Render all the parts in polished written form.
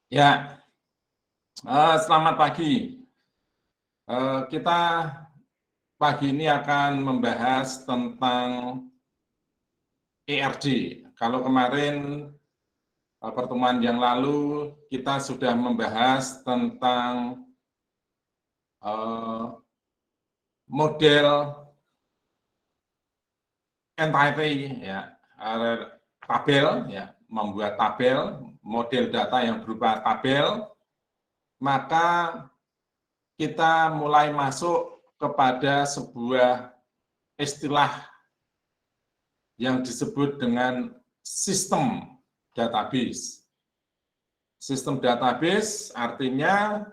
Ya, selamat pagi. Kita pagi ini akan membahas tentang ERD. Kalau kemarin pertemuan yang lalu kita sudah membahas tentang model entity, ya, tabel, ya, membuat tabel, model data yang berupa tabel, maka kita mulai masuk kepada sebuah istilah yang disebut dengan sistem database. Sistem database artinya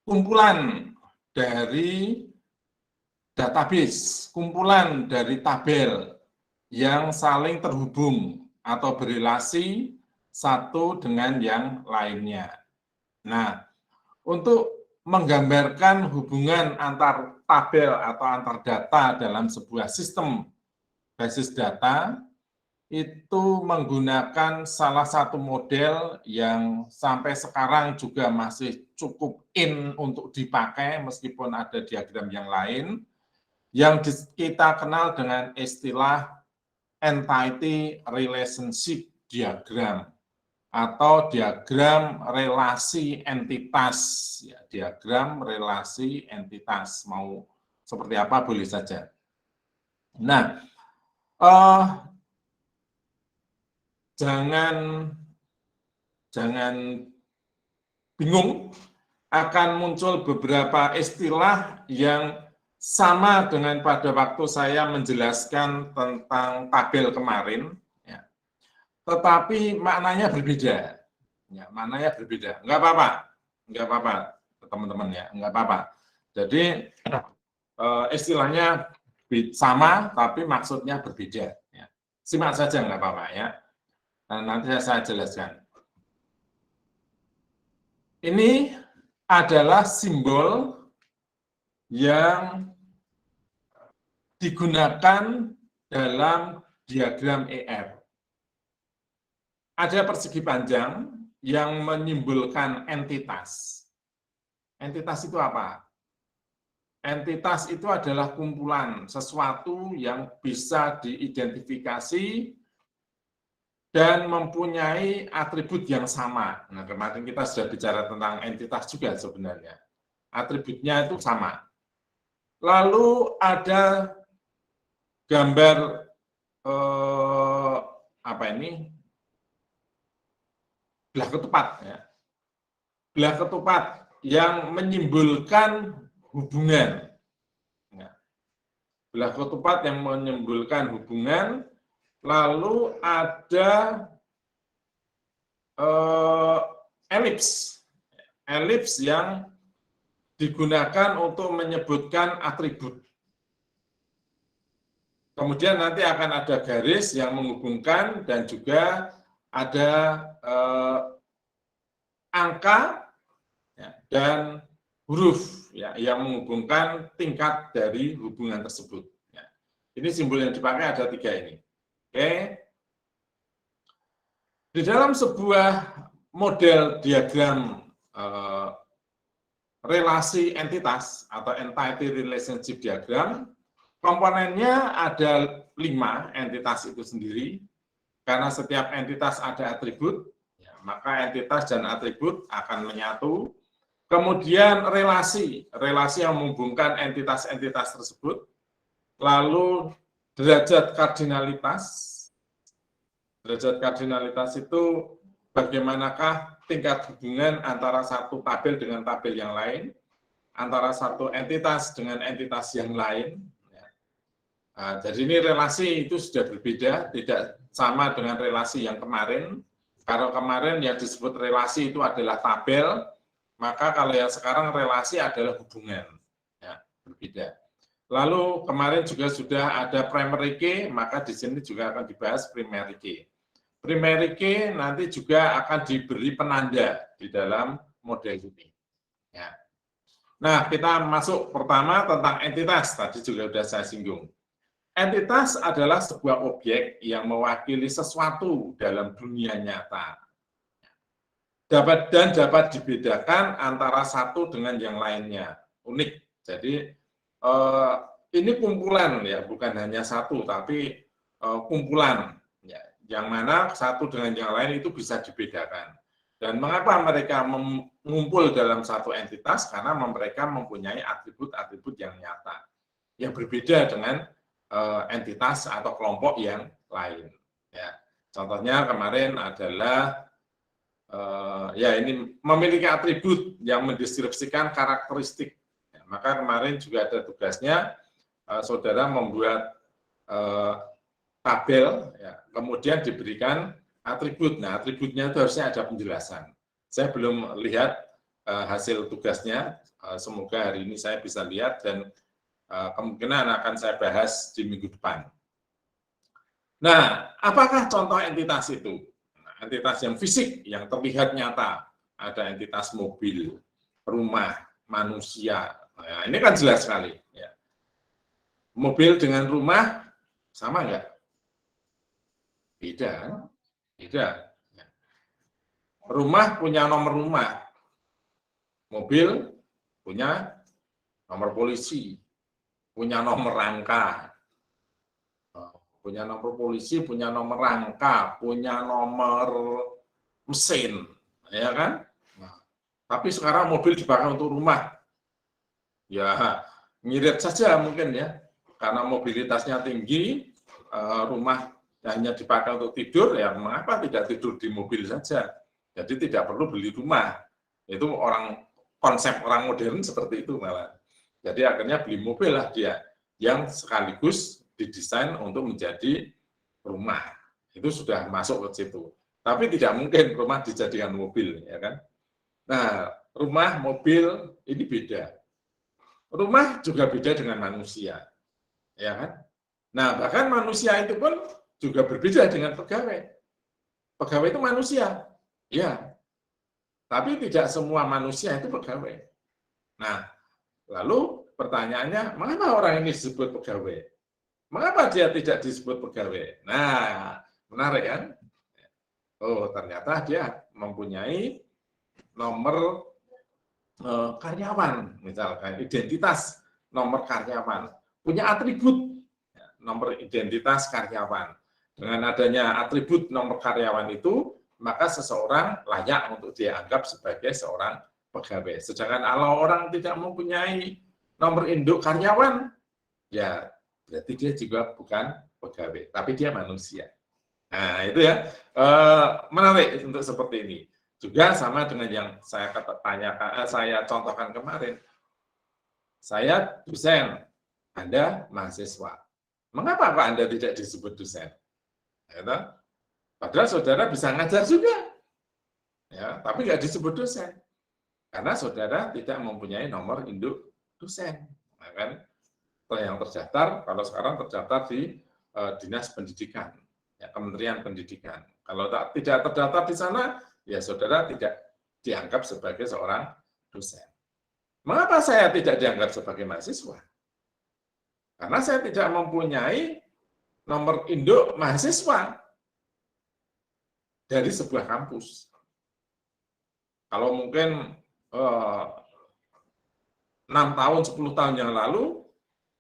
kumpulan dari database, kumpulan dari tabel yang saling terhubung atau berelasi satu dengan yang lainnya. Nah, untuk menggambarkan hubungan antar tabel atau antar data dalam sebuah sistem basis data, itu menggunakan salah satu model yang sampai sekarang juga masih cukup in untuk dipakai meskipun ada diagram yang lain, yang kita kenal dengan istilah entity relationship diagram atau diagram relasi entitas, ya, diagram relasi entitas, mau seperti apa boleh saja. Nah, jangan bingung, akan muncul beberapa istilah yang sama dengan pada waktu saya menjelaskan tentang tabel kemarin, ya, tetapi maknanya berbeda. Ya, maknanya berbeda. Enggak apa-apa, teman-teman, ya, enggak apa-apa. Jadi istilahnya sama, tapi maksudnya berbeda. Ya. Simak saja, enggak apa-apa, ya. Nanti saya jelaskan. Ini adalah simbol yang digunakan dalam diagram ER. Ada persegi panjang yang menyimbolkan entitas. Entitas itu apa? Entitas itu adalah kumpulan sesuatu yang bisa diidentifikasi dan mempunyai atribut yang sama. Nah, kemarin kita sudah bicara tentang entitas juga sebenarnya. Atributnya itu sama. Lalu ada gambar apa ini? Belah ketupat, ya. Belah ketupat yang menyimbolkan hubungan. Ya. Belah ketupat yang menyimbolkan hubungan. Lalu ada elips. Elips yang digunakan untuk menyebutkan atribut. Kemudian nanti akan ada garis yang menghubungkan dan juga ada angka, ya, dan huruf, ya, yang menghubungkan tingkat dari hubungan tersebut. Ya. Ini simbol yang dipakai ada 3 ini. Oke. Di dalam sebuah model diagram relasi entitas atau entity relationship diagram, komponennya ada 5 entitas itu sendiri, karena setiap entitas ada atribut, ya, maka entitas dan atribut akan menyatu. Kemudian relasi yang menghubungkan entitas-entitas tersebut, lalu derajat kardinalitas. Derajat kardinalitas itu bagaimanakah tingkat hubungan antara satu tabel dengan tabel yang lain, antara satu entitas dengan entitas yang lain. Nah, jadi ini relasi itu sudah berbeda, tidak sama dengan relasi yang kemarin. Kalau kemarin yang disebut relasi itu adalah tabel, maka kalau yang sekarang relasi adalah hubungan, ya, berbeda. Lalu kemarin juga sudah ada primary key, maka di sini juga akan dibahas primary key. Primary key nanti juga akan diberi penanda di dalam model ini. Ya. Nah, kita masuk pertama tentang entitas, tadi juga sudah saya singgung. Entitas adalah sebuah objek yang mewakili sesuatu dalam dunia nyata. dapat dibedakan antara satu dengan yang lainnya. Unik. Jadi ini kumpulan ya, bukan hanya satu, tapi kumpulan. Ya, yang mana satu dengan yang lain itu bisa dibedakan. Dan mengapa mereka mengumpul dalam satu entitas? Karena mereka mempunyai atribut-atribut yang nyata, yang berbeda dengan entitas atau kelompok yang lain. Ya, contohnya kemarin adalah ya ini memiliki atribut yang mendeskripsikan karakteristik. Ya, maka kemarin juga ada tugasnya saudara membuat tabel, ya, kemudian diberikan atribut. Nah, atributnya itu harusnya ada penjelasan. Saya belum lihat hasil tugasnya. Semoga hari ini saya bisa lihat dan kemungkinan akan saya bahas di minggu depan. Nah, apakah contoh entitas itu? Nah, entitas yang fisik, yang terlihat nyata. Ada entitas mobil, rumah, manusia. Nah, ini kan jelas sekali. Ya. Mobil dengan rumah sama nggak? Beda. Beda. Rumah punya nomor rumah. Mobil punya nomor polisi. Punya nomor rangka. Punya nomor polisi, punya nomor rangka, punya nomor mesin, ya kan? Nah, tapi sekarang mobil dipakai untuk rumah, ya ngirit saja mungkin ya, karena mobilitasnya tinggi, rumah hanya dipakai untuk tidur, ya mengapa tidak tidur di mobil saja? Jadi tidak perlu beli rumah. Itu konsep orang modern seperti itu malah. Jadi akhirnya beli mobil lah dia, yang sekaligus didesain untuk menjadi rumah. Itu sudah masuk ke situ. Tapi tidak mungkin rumah dijadikan mobil, ya kan? Nah, rumah, mobil ini beda. Rumah juga beda dengan manusia, ya kan? Nah, bahkan manusia itu pun juga berbeda dengan pegawai. Pegawai itu manusia, ya. Tapi tidak semua manusia itu pegawai. Nah, lalu pertanyaannya, mengapa orang ini disebut pegawai? Mengapa dia tidak disebut pegawai? Nah, menarik kan? Oh, ternyata dia mempunyai nomor karyawan, misalkan identitas nomor karyawan, punya atribut nomor identitas karyawan. Dengan adanya atribut nomor karyawan itu, maka seseorang layak untuk dianggap sebagai seorang pegawai. Sedangkan kalau orang tidak mempunyai nomor induk karyawan, ya berarti dia juga bukan pegawai, tapi dia manusia. Nah, itu ya, menarik untuk seperti ini. Juga sama dengan yang saya tanyakan, saya contohkan kemarin. Saya dosen, Anda mahasiswa. Mengapa Pak Anda tidak disebut dosen? Ya, padahal saudara bisa ngajar juga, ya, tapi nggak disebut dosen. Karena saudara tidak mempunyai nomor induk dosen. Nah, kan? Yang terdaftar, kalau sekarang terdaftar di Dinas Pendidikan, ya, Kementerian Pendidikan. Kalau tidak terdaftar di sana, ya saudara tidak dianggap sebagai seorang dosen. Mengapa saya tidak dianggap sebagai mahasiswa? Karena saya tidak mempunyai nomor induk mahasiswa dari sebuah kampus. Kalau mungkin 6 tahun, 10 tahun yang lalu,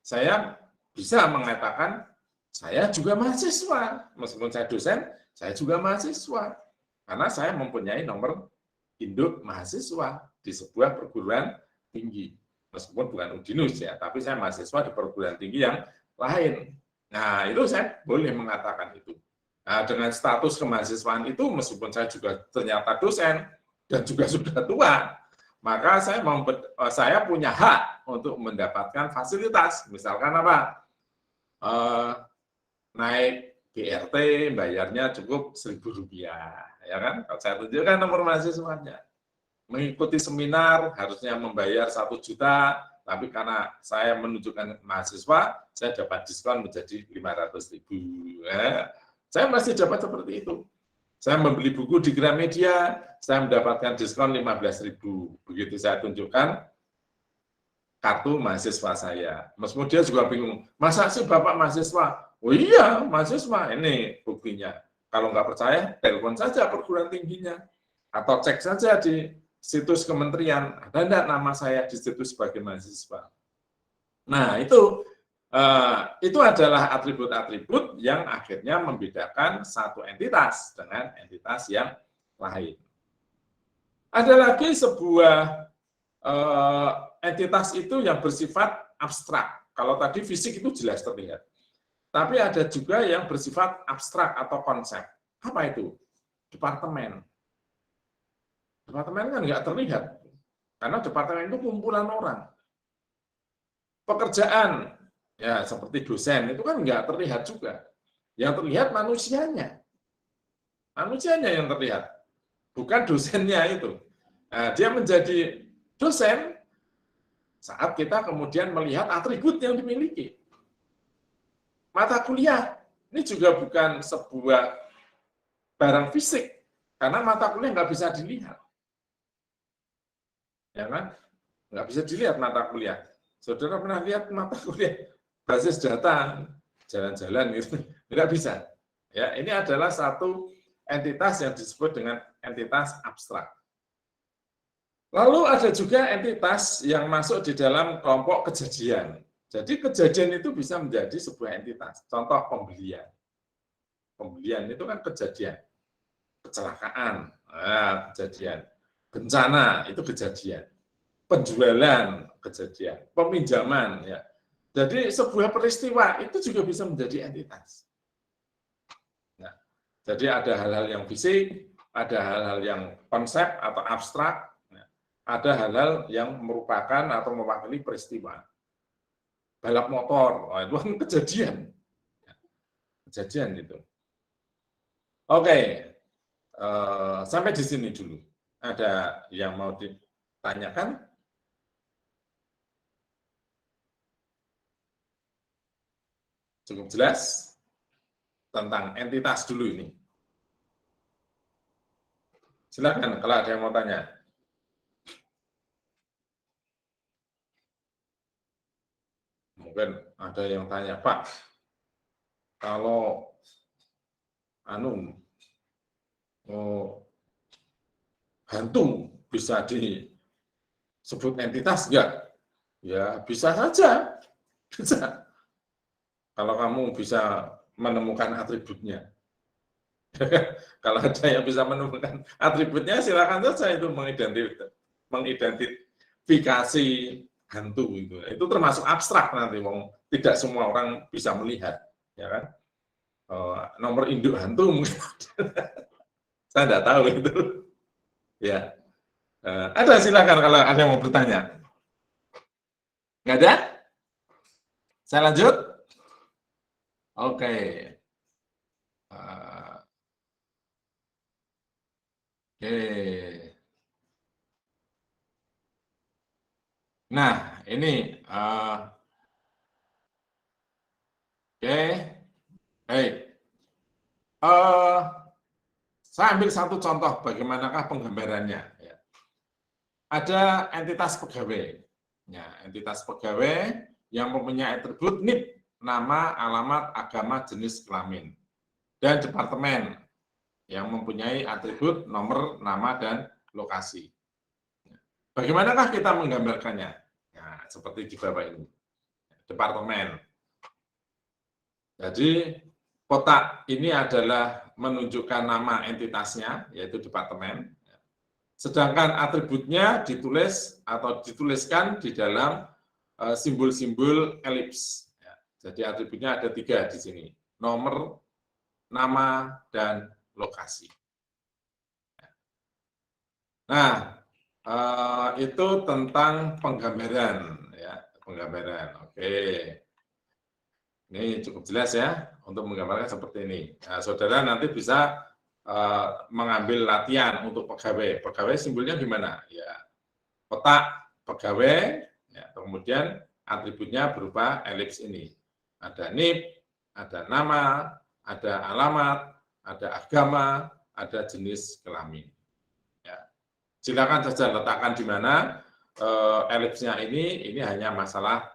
saya bisa mengatakan saya juga mahasiswa. Meskipun saya dosen, saya juga mahasiswa. Karena saya mempunyai nomor induk mahasiswa di sebuah perguruan tinggi. Meskipun bukan UDINUS ya, tapi saya mahasiswa di perguruan tinggi yang lain. Nah, itu saya boleh mengatakan itu. Nah, dengan status kemahasiswaan itu, meskipun saya juga ternyata dosen dan juga sudah tua, maka saya punya hak untuk mendapatkan fasilitas. Misalkan apa? Naik BRT, bayarnya cukup Rp1.000, ya kan? Kalau saya tunjukkan nomor mahasiswanya. Mengikuti seminar harusnya membayar 1 juta, tapi karena saya menunjukkan mahasiswa, saya dapat diskon menjadi 500.000. Ya. Saya masih dapat seperti itu. Saya membeli buku di Gramedia, saya mendapatkan diskon 15.000. Begitu saya tunjukkan kartu mahasiswa saya. Meskipun dia juga bingung, masa sih Bapak mahasiswa? Oh iya, mahasiswa, ini buktinya. Kalau nggak percaya, telepon saja perguruan tingginya. Atau cek saja di situs kementerian, ada enggak nama saya di situs sebagai mahasiswa. Nah, itu adalah atribut-atribut yang akhirnya membedakan satu entitas dengan entitas yang lain. Ada lagi sebuah entitas itu yang bersifat abstrak. Kalau tadi fisik itu jelas terlihat. Tapi ada juga yang bersifat abstrak atau konsep. Apa itu? Departemen. Departemen kan nggak terlihat. Karena departemen itu kumpulan orang. Pekerjaan, ya seperti dosen, itu kan nggak terlihat juga. Yang terlihat manusianya. Manusianya yang terlihat. Bukan dosennya itu. Nah, dia menjadi dosen saat kita kemudian melihat atribut yang dimiliki. Mata kuliah, ini juga bukan sebuah barang fisik, karena mata kuliah nggak bisa dilihat. Ya kan? Nggak bisa dilihat mata kuliah. Saudara pernah lihat mata kuliah basis data, jalan-jalan gitu? Nggak bisa. Ya, ini adalah satu entitas yang disebut dengan entitas abstrak. Lalu ada juga entitas yang masuk di dalam kelompok kejadian. Jadi kejadian itu bisa menjadi sebuah entitas. Contoh pembelian. Pembelian itu kan kejadian. Kecelakaan, kejadian. Bencana, itu kejadian. Penjualan, kejadian. Peminjaman, ya. Jadi sebuah peristiwa itu juga bisa menjadi entitas. Nah, jadi ada hal-hal yang fisik, ada hal-hal yang konsep atau abstrak, ada hal-hal yang merupakan atau mewakili peristiwa. Balap motor, itu kan kejadian. Kejadian itu. Oke, sampai di sini dulu. Ada yang mau ditanyakan? Cukup jelas tentang entitas dulu ini. Silakan kalau ada yang mau tanya. Mungkin ada yang tanya, Pak, kalau hantu bisa disebut entitas enggak? Ya bisa saja, bisa. Kalau kamu bisa menemukan atributnya. Kalau ada yang bisa menemukan atributnya, silakan saja itu mengidentifikasi hantu itu. Itu termasuk abstrak nanti, tidak semua orang bisa melihat, ya kan? Nomor induk hantu mungkin saya tidak tahu itu. Ya, ada silakan kalau ada yang mau bertanya. Nggak ada? Saya lanjut. Oke. Oke. Nah, ini oke. Baik. Saya ambil satu contoh bagaimanakah penggambarannya. Ya. Ada entitas pegawai. Ya, entitas pegawai yang mempunyai atribut NIP, nama, alamat, agama, jenis kelamin. Dan departemen yang mempunyai atribut nomor, nama, dan lokasi. Bagaimanakah kita menggambarkannya? Nah, seperti di bawah ini. Departemen. Jadi, kotak ini adalah menunjukkan nama entitasnya, yaitu departemen. Sedangkan atributnya ditulis atau dituliskan di dalam simbol-simbol elips. Jadi atributnya ada 3 di sini. Nomor, nama, dan lokasi. Nah, itu tentang penggambaran, ya, penggambaran. Oke, ini cukup jelas ya untuk menggambarkan seperti ini. Nah, saudara nanti bisa mengambil latihan untuk pegawai. Pegawai simbolnya gimana? Ya, kotak pegawai, ya, kemudian atributnya berupa elips ini. Ada NIP, ada nama, ada alamat, ada agama, ada jenis kelamin. Silakan saja letakkan di mana elipsnya ini hanya masalah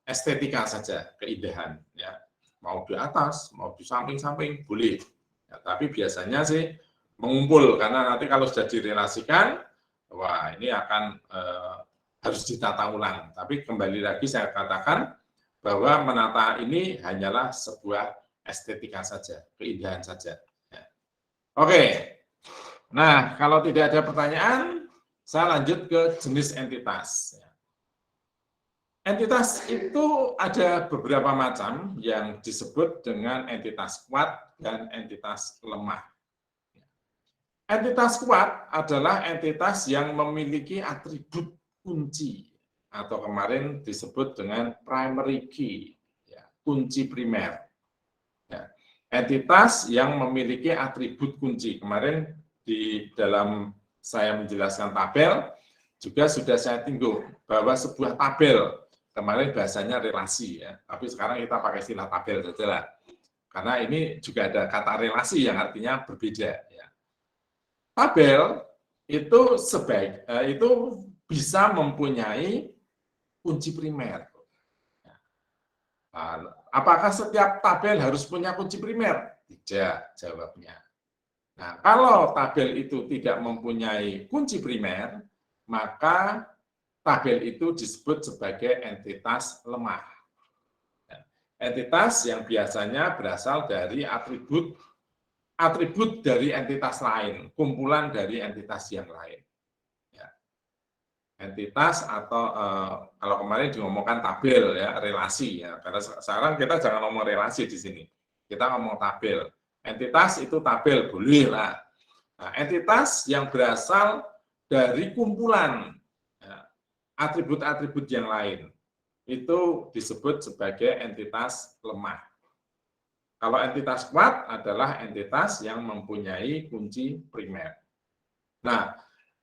estetika saja, keindahan. Ya. Mau di atas, mau di samping-samping, boleh. Ya, tapi biasanya sih mengumpul, karena nanti kalau sudah direlasikan, wah ini akan harus ditata ulang. Tapi kembali lagi saya katakan bahwa menata ini hanyalah sebuah estetika saja, keindahan saja. Ya. Oke, nah kalau tidak ada pertanyaan, saya lanjut ke jenis entitas. Entitas itu ada beberapa macam yang disebut dengan entitas kuat dan entitas lemah. Entitas kuat adalah entitas yang memiliki atribut kunci atau kemarin disebut dengan primary key, ya, kunci primer. Ya. Entitas yang memiliki atribut kunci. Kemarin di dalam saya menjelaskan tabel juga sudah saya tinggung bahwa sebuah tabel, kemarin bahasanya relasi ya, tapi sekarang kita pakai istilah tabel saja lah. Karena ini juga ada kata relasi yang artinya berbeda ya. Tabel itu itu bisa mempunyai kunci primer. Apakah setiap tabel harus punya kunci primer? Tidak, jawabnya. Nah, kalau tabel itu tidak mempunyai kunci primer, maka tabel itu disebut sebagai entitas lemah. Entitas yang biasanya berasal dari atribut dari entitas lain, kumpulan dari entitas yang lain. Entitas atau kalau kemarin ngomongkan tabel ya, relasi ya. Karena sekarang kita jangan ngomong relasi di sini. Kita ngomong tabel. Entitas itu tabel boleh lah. Nah, entitas yang berasal dari kumpulan atribut-atribut yang lain itu disebut sebagai entitas lemah. Kalau entitas kuat adalah entitas yang mempunyai kunci primer. Nah,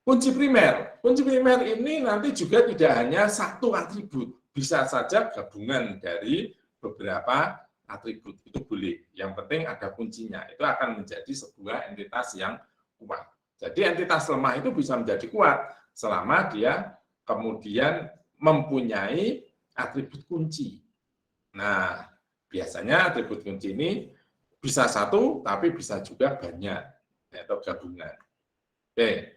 kunci primer ini nanti juga tidak hanya satu atribut, bisa saja gabungan dari beberapa atribut, itu boleh. Yang penting ada kuncinya, itu akan menjadi sebuah entitas yang kuat. Jadi entitas lemah itu bisa menjadi kuat selama dia kemudian mempunyai atribut kunci. Nah, biasanya atribut kunci ini bisa satu, tapi bisa juga banyak, atau gabungan. Oke.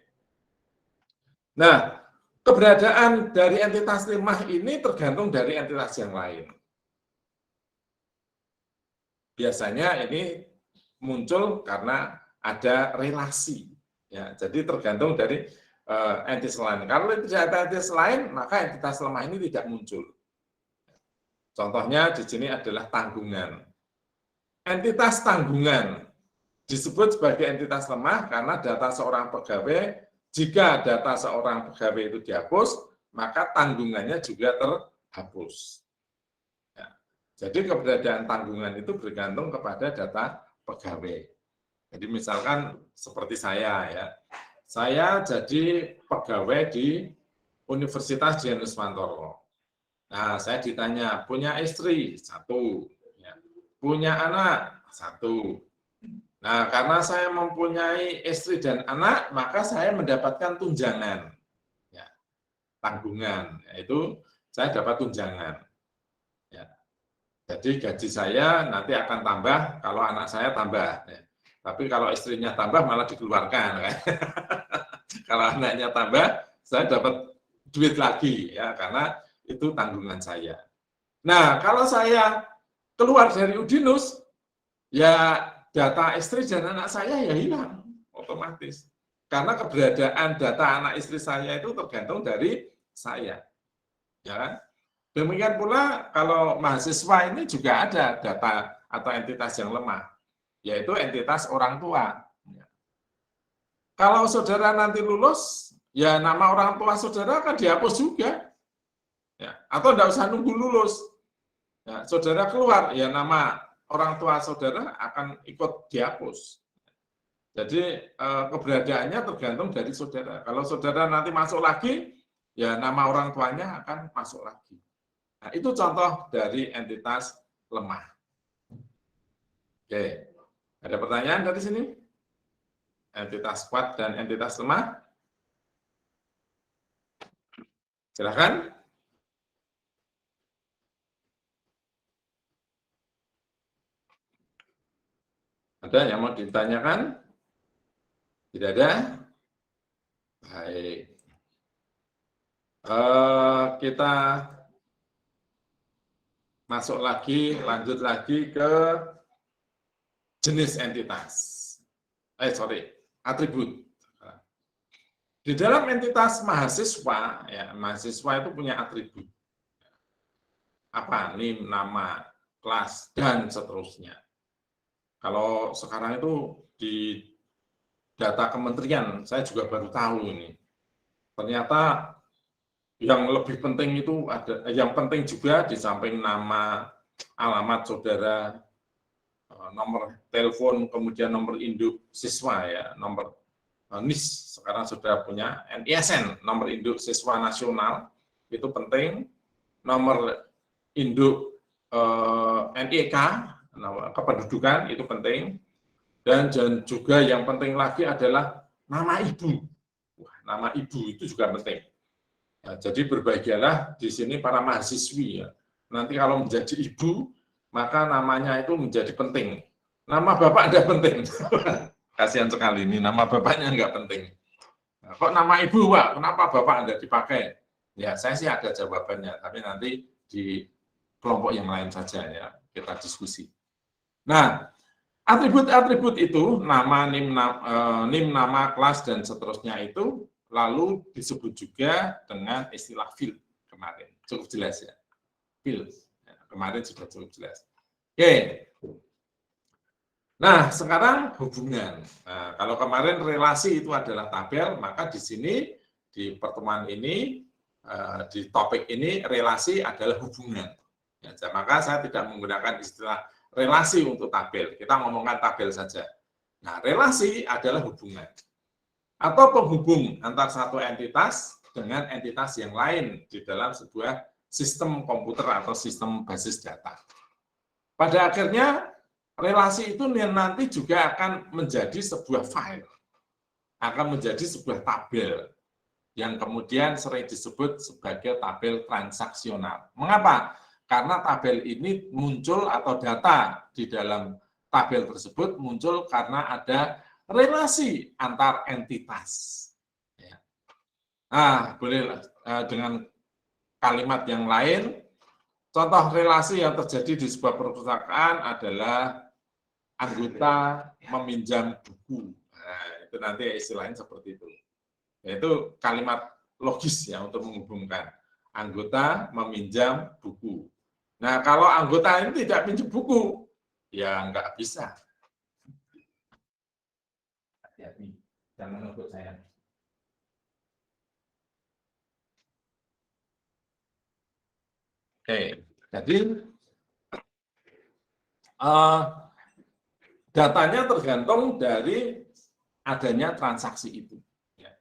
Nah, keberadaan dari entitas lemah ini tergantung dari entitas yang lain. Biasanya ini muncul karena ada relasi. Ya, jadi tergantung dari entitas lain. Kalau tidak ada entitas lain, maka entitas lemah ini tidak muncul. Contohnya di sini adalah tanggungan. Entitas tanggungan disebut sebagai entitas lemah karena data seorang pegawai, jika data seorang pegawai itu dihapus, maka tanggungannya juga terhapus. Ya. Jadi keberadaan tanggungan itu bergantung kepada data pegawai. Jadi misalkan seperti saya ya, saya jadi pegawai di Universitas Dianus Mantoro. Nah, saya ditanya, punya istri? 1. Ya. Punya anak? 1. Nah, karena saya mempunyai istri dan anak, maka saya mendapatkan tunjangan. Ya, tanggungan, yaitu saya dapat tunjangan. Ya. Jadi gaji saya nanti akan tambah kalau anak saya tambah. Ya. Tapi kalau istrinya tambah malah dikeluarkan. Kan? Kalau anaknya tambah, saya dapat duit lagi, ya karena itu tanggungan saya. Nah, kalau saya keluar dari Udinus, ya data istri dan anak saya ya hilang otomatis. Karena keberadaan data anak istri saya itu tergantung dari saya. Ya kan? Demikian pula kalau mahasiswa ini juga ada data atau entitas yang lemah, yaitu entitas orang tua. Kalau saudara nanti lulus, ya nama orang tua saudara akan dihapus juga. Ya, atau tidak usah nunggu lulus. Ya, saudara keluar, ya nama orang tua saudara akan ikut dihapus. Jadi keberadaannya tergantung dari saudara. Kalau saudara nanti masuk lagi, ya nama orang tuanya akan masuk lagi. Nah, itu contoh dari entitas lemah. Oke, ada pertanyaan dari sini? Entitas kuat dan entitas lemah? Silakan. Ada yang mau ditanyakan? Tidak ada? Baik. Kita masuk lagi, lanjut lagi ke jenis entitas. Atribut. Di dalam entitas mahasiswa, ya, mahasiswa itu punya atribut. Apa? NIM, nama, kelas, dan seterusnya. Kalau sekarang itu di data kementerian, saya juga baru tahu ini. Ternyata yang lebih penting itu ada, yang penting juga di samping nama, alamat saudara, nomor telepon, kemudian nomor induk siswa, ya, nomor NIS, sekarang sudah punya NISN, nomor induk siswa nasional, itu penting, nomor induk NIK, kependudukan, itu penting, dan juga yang penting lagi adalah nama ibu. Wah, nama ibu itu juga penting. Nah, jadi berbahagialah di sini para mahasiswi, ya. Nanti kalau menjadi ibu, maka namanya itu menjadi penting. Nama bapak tidak penting. Kasihan sekali ini, nama bapaknya nggak penting. Nah, kok nama ibu, Pak? Kenapa bapak Anda dipakai? Ya, saya sih ada jawabannya, tapi nanti di kelompok yang lain saja, ya, kita diskusi. Nah, atribut-atribut itu, nama, NIM, nama, kelas, dan seterusnya itu, lalu disebut juga dengan istilah field kemarin. Cukup jelas, ya? Field. Ya, kemarin sudah cukup jelas. Oke. Nah, sekarang hubungan. Nah, kalau kemarin relasi itu adalah tabel, maka di sini, di pertemuan ini, di topik ini, relasi adalah hubungan. Ya, maka saya tidak menggunakan istilah relasi untuk tabel. Kita ngomongkan tabel saja. Nah, relasi adalah hubungan. Atau penghubung antar satu entitas dengan entitas yang lain di dalam sebuah sistem komputer atau sistem basis data. Pada akhirnya, relasi itu nanti juga akan menjadi sebuah file, akan menjadi sebuah tabel, yang kemudian sering disebut sebagai tabel transaksional. Mengapa? Karena tabel ini muncul atau data di dalam tabel tersebut muncul karena ada relasi antar entitas. Nah, boleh dengan kalimat yang lain, contoh relasi yang terjadi di sebuah perpustakaan adalah anggota meminjam buku. Nah, itu nanti istilahnya seperti itu. Yaitu kalimat logis, ya, untuk menghubungkan anggota meminjam buku. Nah, kalau anggota ini tidak pinjam buku, ya nggak bisa. Hati-hati, jangan ngebut saya. Oke, jadi datanya tergantung dari adanya transaksi itu. Ya.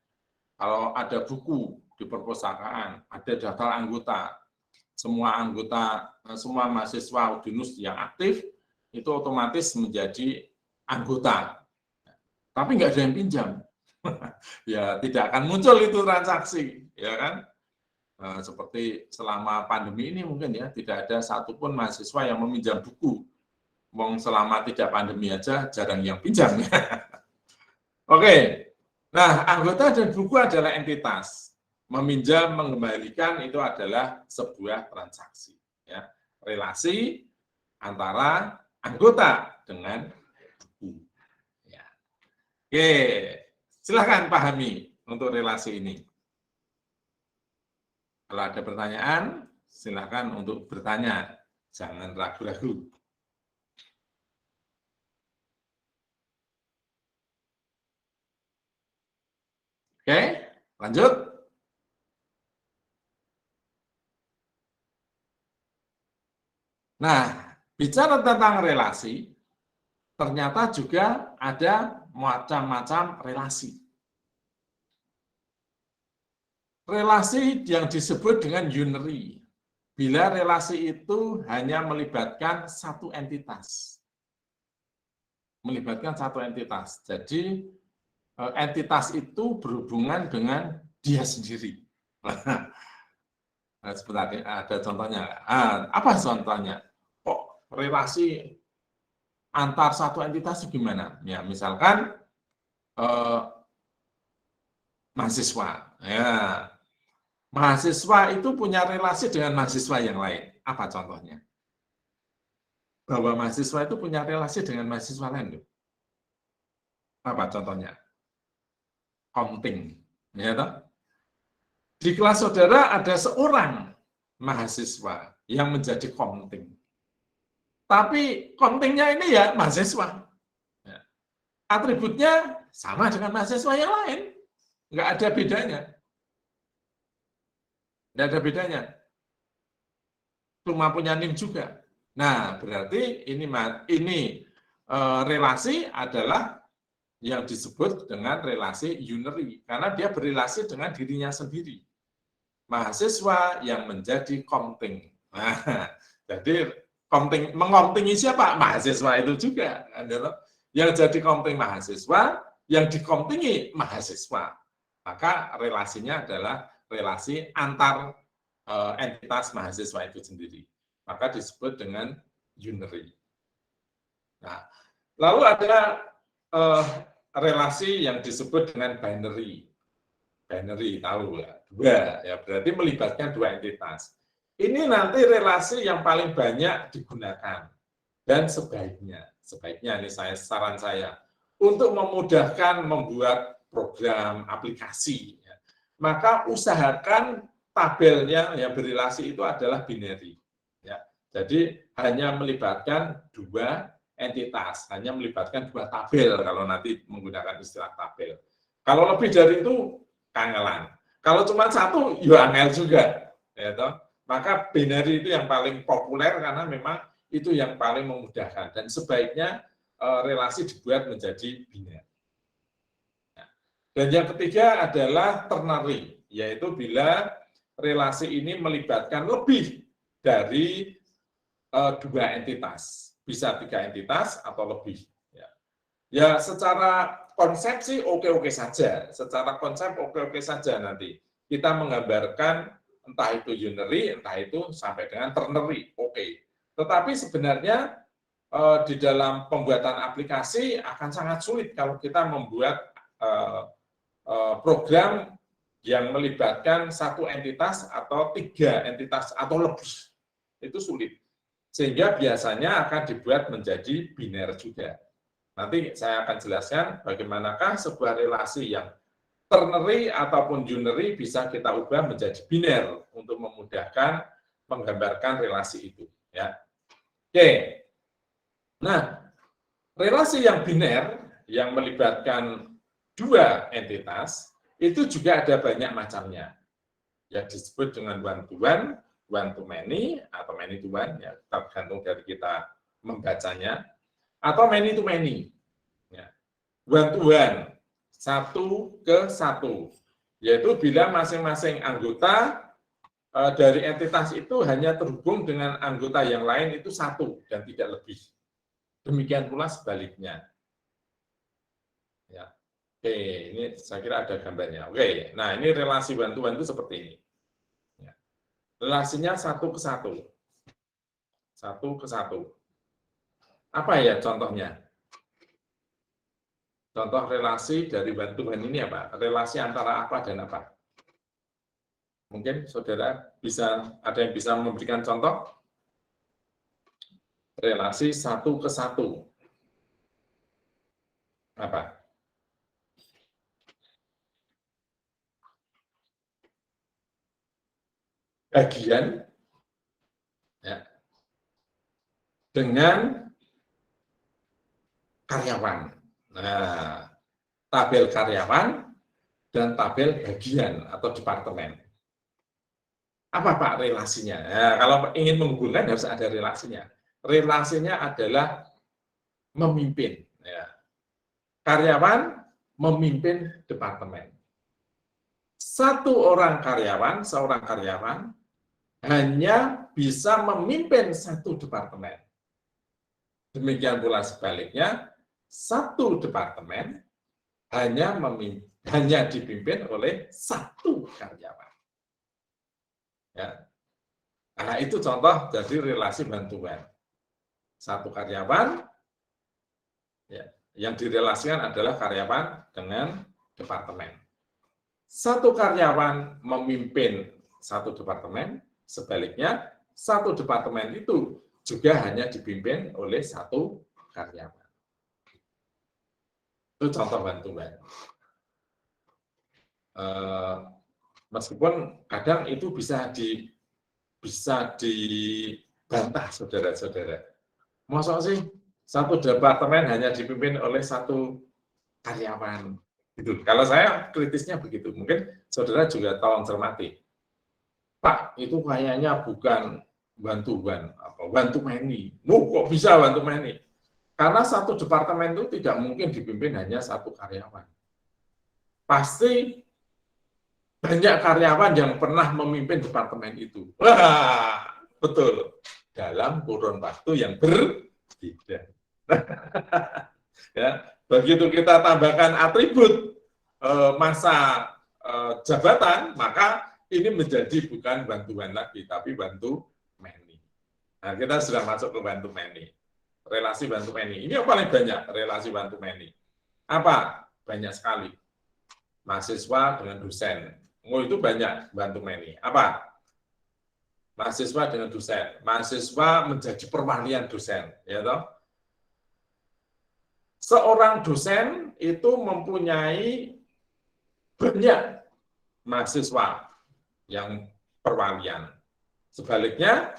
Kalau ada buku di perpustakaan, ada daftar anggota, semua mahasiswa UDINUS yang aktif itu otomatis menjadi anggota. Tapi nggak ada yang pinjam. Ya tidak akan muncul itu transaksi, ya kan? Seperti selama pandemi ini mungkin, ya, tidak ada satupun mahasiswa yang meminjam buku. Wong selama tidak pandemi aja jarang yang pinjam. Oke. Nah, anggota dan buku adalah entitas. Meminjam, mengembalikan itu adalah sebuah transaksi, ya. Relasi antara anggota dengan buku. Ya. Oke, silahkan pahami untuk relasi ini. Kalau ada pertanyaan, silahkan untuk bertanya, jangan ragu-ragu. Oke, lanjut. Nah, bicara tentang relasi, ternyata juga ada macam-macam relasi. Relasi yang disebut dengan unary, bila relasi itu hanya melibatkan satu entitas. Melibatkan satu entitas. Jadi, entitas itu berhubungan dengan dia sendiri. Nah, sebentar, ada contohnya. Apa contohnya? Kok relasi antar satu entitas gimana? Ya, misalkan mahasiswa. Ya. Mahasiswa itu punya relasi dengan mahasiswa yang lain. Apa contohnya? Bahwa mahasiswa itu punya relasi dengan mahasiswa lain. Loh. Apa contohnya? Komting. Ya, toh? Di kelas saudara ada seorang mahasiswa yang menjadi komting. Tapi komtingnya ini ya mahasiswa. Ya. Atributnya sama dengan mahasiswa yang lain. Nggak ada bedanya. Nggak ada bedanya. Cuma punya NIM juga. Nah, berarti ini relasi adalah yang disebut dengan relasi unary. Karena dia berrelasi dengan dirinya sendiri. Mahasiswa yang menjadi komting. Nah, jadi mengkomtingi siapa? Mahasiswa itu juga. Yang jadi komting mahasiswa, yang dikomtingi mahasiswa. Maka relasinya adalah relasi antar entitas mahasiswa itu sendiri. Maka disebut dengan unary. Nah, lalu ada relasi yang disebut dengan binary. Binary tahu ya, dua ya, berarti melibatkan dua entitas. Ini nanti relasi yang paling banyak digunakan dan sebaiknya ini saran saya untuk memudahkan membuat program aplikasi. Ya, maka usahakan tabelnya yang berrelasi itu adalah binary. Ya, jadi hanya melibatkan dua entitas, hanya melibatkan dua tabel kalau nanti menggunakan istilah tabel. Kalau lebih dari itu kangelan. Kalau cuma satu, ya angel juga. Ya, toh? Maka binary itu yang paling populer karena memang itu yang paling memudahkan. Dan sebaiknya relasi dibuat menjadi binary. Dan yang ketiga adalah ternary, yaitu bila relasi ini melibatkan lebih dari dua entitas. Bisa tiga entitas atau lebih. Ya, secara konsep sih oke-oke saja. Secara konsep oke-oke saja nanti. Kita menggambarkan entah itu unary, entah itu sampai dengan ternary. Oke. Tetapi sebenarnya di dalam pembuatan aplikasi akan sangat sulit kalau kita membuat program yang melibatkan satu entitas atau tiga entitas atau lebih. Itu sulit. Sehingga biasanya akan dibuat menjadi biner juga. Nanti saya akan jelaskan bagaimanakah sebuah relasi yang ternary ataupun unary bisa kita ubah menjadi biner untuk memudahkan menggambarkan relasi itu. Ya. Oke. Nah, relasi yang biner yang melibatkan dua entitas itu juga ada banyak macamnya. Yang disebut dengan one to one, one to many, atau many to one, ya, tergantung dari kita membacanya, atau many to many. Ya. One to one, satu ke satu, yaitu bila masing-masing anggota dari entitas itu hanya terhubung dengan anggota yang lain itu satu dan tidak lebih. Demikian pula sebaliknya. Ya. Oke, ini saya kira ada gambarnya. Oke, nah ini relasi one to one itu seperti ini. Ya. Relasinya satu ke satu. Satu ke satu. Apa ya contohnya? Contoh relasi dari one to one ini apa? Relasi antara apa dan apa? Mungkin saudara ada yang bisa memberikan contoh? Relasi satu ke satu. Apa? Bagian ya, dengan karyawan. Nah, tabel karyawan dan tabel bagian atau departemen. Apa Pak relasinya? Nah, kalau ingin menghubungkan harus ada relasinya. Relasinya adalah memimpin. Ya. Karyawan memimpin departemen. Seorang karyawan hanya bisa memimpin satu departemen. Demikian pula sebaliknya, satu departemen hanya dipimpin oleh satu karyawan. Ya. Nah, itu contoh dari relasi bantuan. Satu karyawan, ya, yang direlasikan adalah karyawan dengan departemen. satu karyawan memimpin satu departemen, sebaliknya satu departemen itu juga hanya dipimpin oleh satu karyawan. Itu contoh bantuan. Meskipun kadang itu bisa dibantah, saudara-saudara. Masa sih satu departemen hanya dipimpin oleh satu karyawan? Gitu. Kalau saya kritisnya begitu. Mungkin saudara juga tolong cermati. Pak, itu kayaknya bukan bantuan, bantu meni. Kok bisa bantu meni? Karena satu departemen itu tidak mungkin dipimpin hanya satu karyawan. Pasti banyak karyawan yang pernah memimpin departemen itu. Wah, betul. Dalam kurun waktu yang berbeda. Ya, begitu kita tambahkan atribut masa jabatan, maka ini menjadi bukan bantuan lagi, tapi bantu meni. Nah, kita sudah masuk ke bantu meni. Relasi bantu meni. Ini yang paling banyak, relasi bantu meni. Apa? Banyak sekali. Mahasiswa dengan dosen. Itu banyak bantu meni. Apa? Mahasiswa dengan dosen. Mahasiswa menjadi perwalian dosen. Ya toh? Seorang dosen itu mempunyai banyak mahasiswa yang perwalian. Sebaliknya,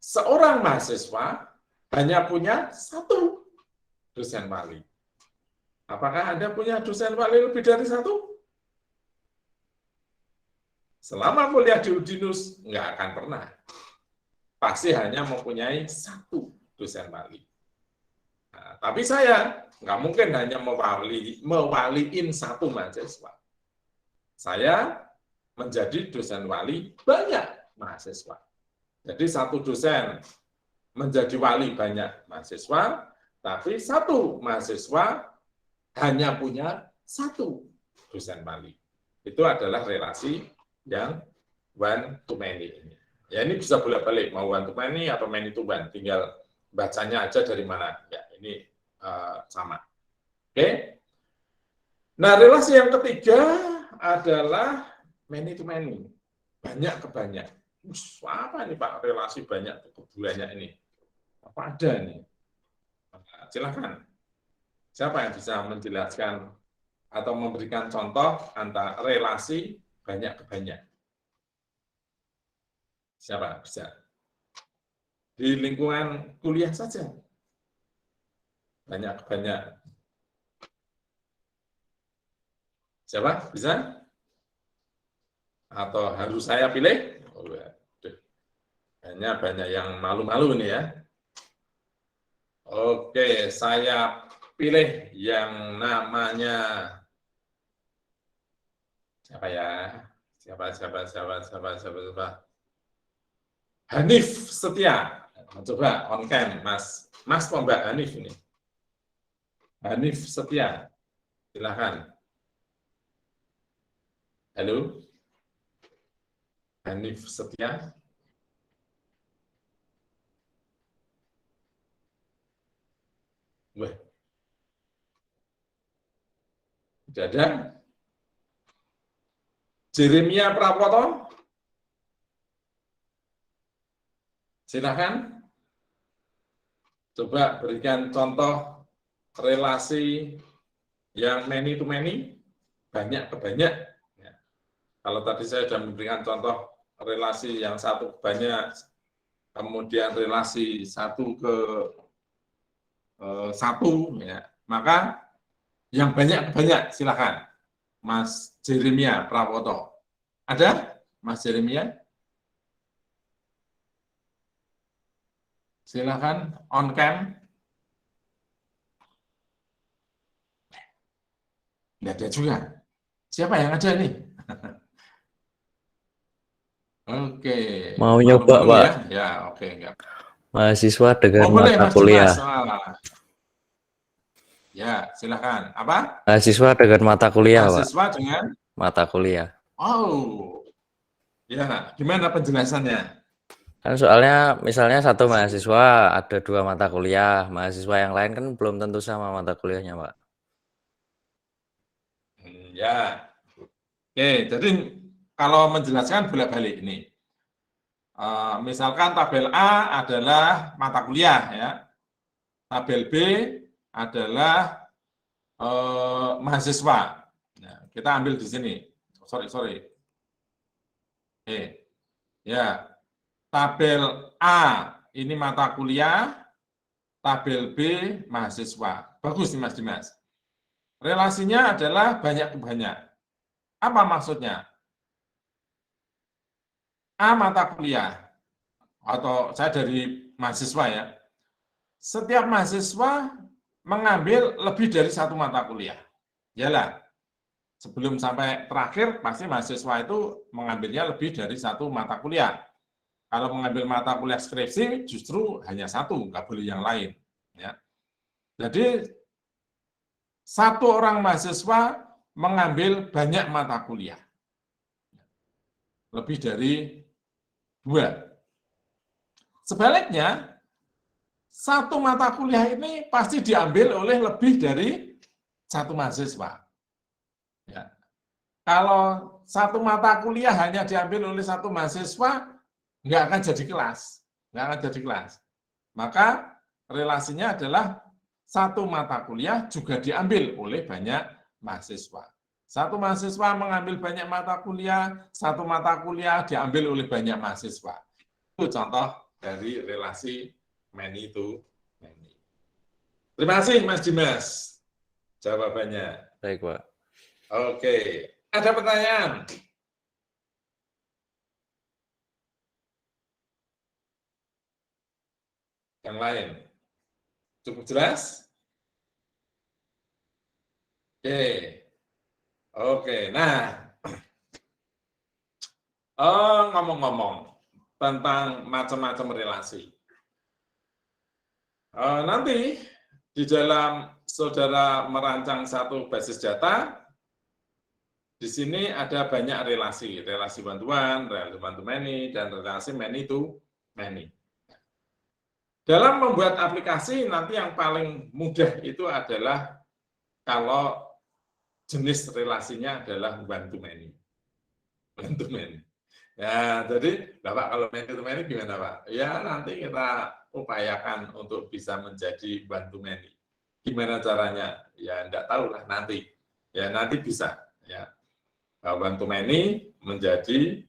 seorang mahasiswa hanya punya satu dosen wali. Apakah Anda punya dosen wali lebih dari satu? Selama kuliah di Udinus, nggak akan pernah. Pasti hanya mempunyai satu dosen wali. Nah, tapi saya nggak mungkin hanya mewaliin satu mahasiswa. Saya menjadi dosen wali banyak mahasiswa. Jadi satu dosen menjadi wali banyak mahasiswa, tapi satu mahasiswa hanya punya satu dosen wali. Itu adalah relasi yang one to many ini. Ya, ini bisa bolak-balik, mau one to many atau many to one, tinggal bacanya aja dari mana. Ya, ini sama. Oke. Nah, relasi yang ketiga adalah many to many, banyak ke banyak. Apa ini Pak relasi banyak ke banyak ini? Apa ada nih? Silakan. Siapa yang bisa menjelaskan atau memberikan contoh antara relasi banyak ke banyak? Siapa bisa? Di lingkungan kuliah saja. Banyak ke banyak. Siapa? Bisa? Atau harus saya pilih? Oh, banyak yang malu-malu nih ya. Oke, saya pilih yang namanya siapa ya? Siapa? Hanif Setia. Coba on cam, Mas Mbak Hanif ini. Hanif Setia. Silakan. Halo. Hanif Setia. Wah. Tidak ada. Jeremia Prapoto. Silakan. Coba berikan contoh relasi yang many to many, banyak ke banyak. Ya. Kalau tadi saya sudah memberikan contoh relasi yang satu ke banyak, kemudian relasi satu ke satu, ya, maka yang banyak ke banyak, silakan. Mas Jeremia Prawoto. Ada, Mas Jeremia? Silakan, on cam. Tidak ada juga. Siapa yang ada nih? Oke. Mau nyoba, Pak. Ya, ya, oke. Enggak. Mahasiswa dengan boleh, mata Mas kuliah. Ya, silakan. Apa? Mahasiswa dengan mata kuliah, Mahasiswa Pak. dengan mata kuliah. Oh. Ya, gimana penjelasannya? Kan soalnya misalnya satu mahasiswa ada 2 mata kuliah, mahasiswa yang lain kan belum tentu sama mata kuliahnya, Pak. Ya. Oke, jadi kalau menjelaskan bolak-balik ini. Misalkan tabel A adalah mata kuliah, ya. Tabel B adalah mahasiswa. Nah, kita ambil di sini. Sorry. Ya. Tabel A ini mata kuliah, tabel B mahasiswa. Bagus nih Mas Dimas. Relasinya adalah banyak ke banyak. Apa maksudnya? A mata kuliah, atau saya dari mahasiswa ya. Setiap mahasiswa mengambil lebih dari satu mata kuliah. Yalah, sebelum sampai terakhir, pasti mahasiswa itu mengambilnya lebih dari satu mata kuliah. Kalau mengambil mata kuliah skripsi, justru hanya satu, nggak boleh yang lain. Ya. Jadi, satu orang mahasiswa mengambil banyak mata kuliah. Lebih dari 2. Sebaliknya, satu mata kuliah ini pasti diambil oleh lebih dari satu mahasiswa. Ya. Kalau satu mata kuliah hanya diambil oleh satu mahasiswa, nggak akan jadi kelas. Maka relasinya adalah satu mata kuliah juga diambil oleh banyak mahasiswa. Satu mahasiswa mengambil banyak mata kuliah, satu mata kuliah diambil oleh banyak mahasiswa. Itu contoh dari relasi many to many. Terima kasih Mas Dimas jawabannya. Baik, Pak. Oke, ada pertanyaan? Yang lain? Cukup jelas? Oke. Nah, ngomong-ngomong tentang macam-macam relasi. Nanti di dalam saudara merancang satu basis data, di sini ada banyak relasi one-to-one, relasi one-to-many, dan relasi many-to-many. Dalam membuat aplikasi, nanti yang paling mudah itu adalah kalau jenis relasinya adalah one-to-many. One-to-many. Ya, jadi Bapak kalau many-to-many gimana Pak? Ya, nanti kita upayakan untuk bisa menjadi one-to-many. Gimana caranya? Ya, enggak tahu lah nanti. Ya, nanti bisa. Ya, one-to-many menjadi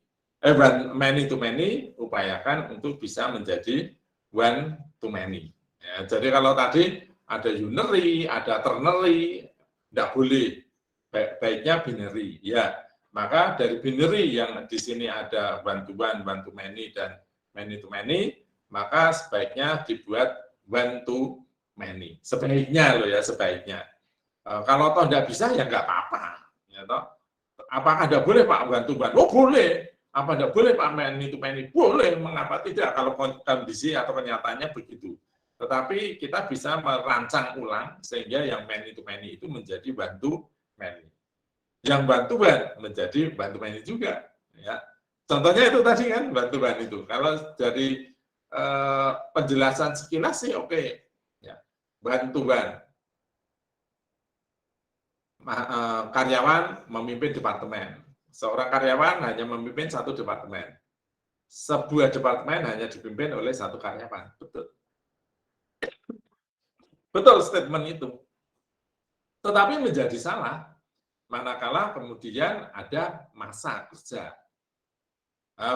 many-to-many, upayakan untuk bisa menjadi one-to-many. Ya, jadi kalau tadi ada unary, ada ternary, enggak boleh. Baiknya binary. Ya, maka dari binary yang di sini ada one-to-one, one-to-many, dan many-to-many, maka sebaiknya dibuat one-to-many. Sebaiknya loh ya, sebaiknya. Kalau toh enggak bisa, ya enggak apa-apa. Ya, toh. Apakah enggak boleh Pak one-to-one? Oh boleh. Apa enggak boleh Pak many-to-many? Boleh. Mengapa tidak kalau kondisi atau kenyataannya begitu. Tetapi kita bisa merancang ulang sehingga yang many-to-many itu menjadi one-to-many. Yang one-to-one menjadi one-to-many juga. Ya. Contohnya itu tadi kan one-to-one itu. Kalau dari penjelasan sekilas sih oke. Ya. One-to-one. Karyawan memimpin departemen. Seorang karyawan hanya memimpin satu departemen. Sebuah departemen hanya dipimpin oleh satu karyawan. Betul. Betul statement itu. Tetapi menjadi salah manakala kemudian ada masa kerja.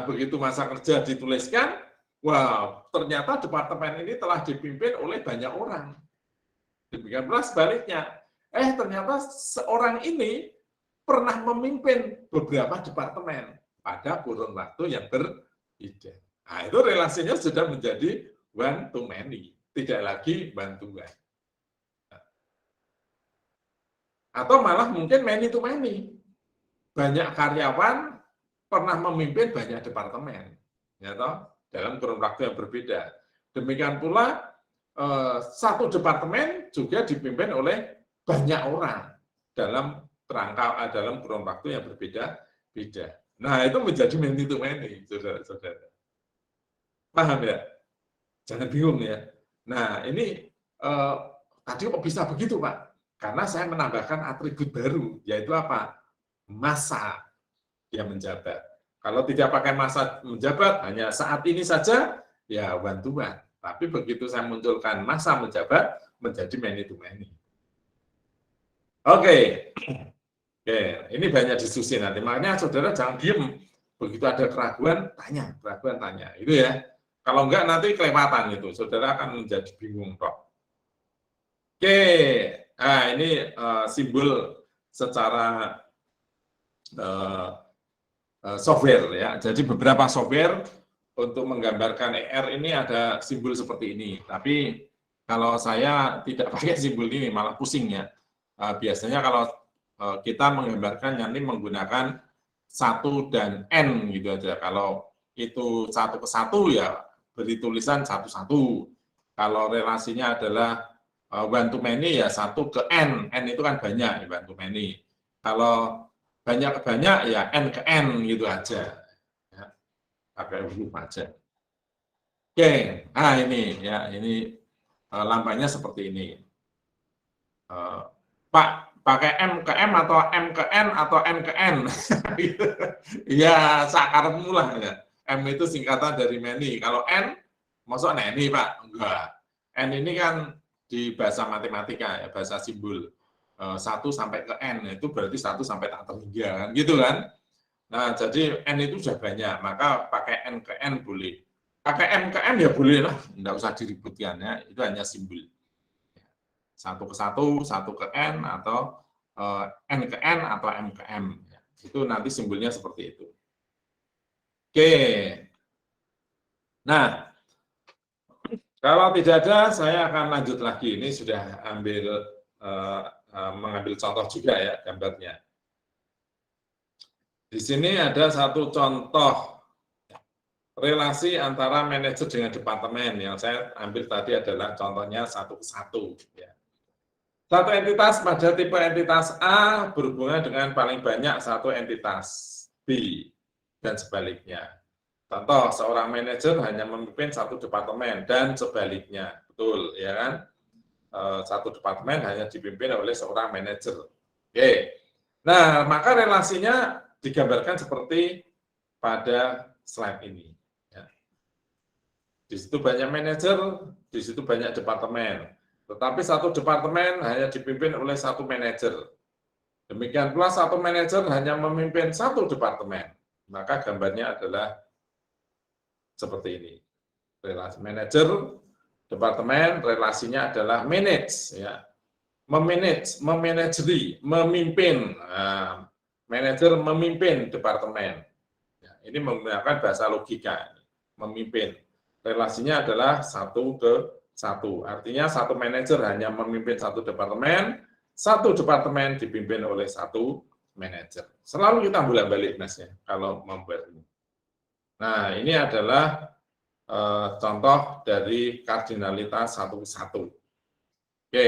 Begitu masa kerja dituliskan, wah ternyata departemen ini telah dipimpin oleh banyak orang. Demikian pula sebaliknya. Ternyata seorang ini pernah memimpin beberapa departemen pada kurun waktu yang berbeda. Nah, itu relasinya sudah menjadi one-to-many, tidak lagi one-to-one. Atau malah mungkin many-to-many. Banyak karyawan pernah memimpin banyak departemen, ya toh, dalam kurun waktu yang berbeda. Demikian pula satu departemen juga dipimpin oleh banyak orang dalam kurun waktu yang berbeda-beda. Nah, itu menjadi many-to-many, saudara-saudara. Paham ya? Jangan bingung ya. Nah, ini tadi kok bisa begitu, Pak? Karena saya menambahkan atribut baru, yaitu apa? Masa. dia menjabat. Kalau tidak pakai masa menjabat, hanya saat ini saja, ya one to one. Tapi begitu saya munculkan masa menjabat, menjadi many to many. Oke, ini banyak diskusi nanti. Makanya saudara jangan diem. Begitu ada keraguan, tanya. Itu ya. Kalau enggak nanti kelewatan itu, saudara akan menjadi bingung kok. Oke, nah ini simbol secara software ya. Jadi beberapa software untuk menggambarkan ER ini ada simbol seperti ini. Tapi kalau saya tidak pakai simbol ini malah pusing ya. Biasanya kalau kita menggambarkan nanti menggunakan 1 dan N gitu aja. Kalau itu 1 ke 1 ya beri tulisan 1, 1. Kalau relasinya adalah one to many ya 1 ke N. N itu kan banyak, one to many. Kalau banyak ke banyak ya N ke N gitu aja. Ya, pakai huruf aja. Oke, nah ini ya, ini lambangnya seperti ini. Pak, pakai M ke M atau M ke N atau N ke N? Ya, sakarepmu lah ya. M itu singkatan dari many. Kalau N, maksud ini Pak? Enggak. N ini kan di bahasa matematika ya, bahasa simbol. 1 sampai ke N, itu berarti 1 sampai tak terhingga, kan? Gitu kan? Nah, jadi N itu sudah banyak, maka pakai N ke N boleh. Pakai M ke M ya boleh lah, enggak usah diributkan ya, itu hanya simbol. 1 ke 1, 1 ke N, atau N ke N, atau M ke M. Itu nanti simbolnya seperti itu. Oke. Nah, kalau tidak ada, saya akan lanjut lagi. Ini sudah mengambil contoh juga ya, gambarnya. Di sini ada satu contoh relasi antara manajer dengan departemen. Yang saya ambil tadi adalah contohnya 1 ke 1. Ya. Satu entitas pada tipe entitas A berhubungan dengan paling banyak satu entitas B, dan sebaliknya. Contoh, seorang manajer hanya memimpin satu departemen, dan sebaliknya. Betul, ya kan? Satu departemen hanya dipimpin oleh seorang manajer. Oke. Nah, maka relasinya digambarkan seperti pada slide ini. Ya. Di situ banyak manajer, di situ banyak departemen. Tetapi satu departemen hanya dipimpin oleh satu manajer. Demikian pula satu manajer hanya memimpin satu departemen. Maka gambarnya adalah seperti ini. Relasi manajer, departemen, relasinya adalah manage, ya. Memanage, memanageri, memimpin. Nah, manajer memimpin departemen. Ya, ini menggunakan bahasa logika, memimpin. Relasinya adalah 1 ke 1. Artinya satu manajer hanya memimpin satu departemen dipimpin oleh satu manajer. Selalu kita bolak-balik, Mas, ya, kalau membuat ini. Nah, ini adalah contoh dari kardinalitas 1 ke 1. Oke,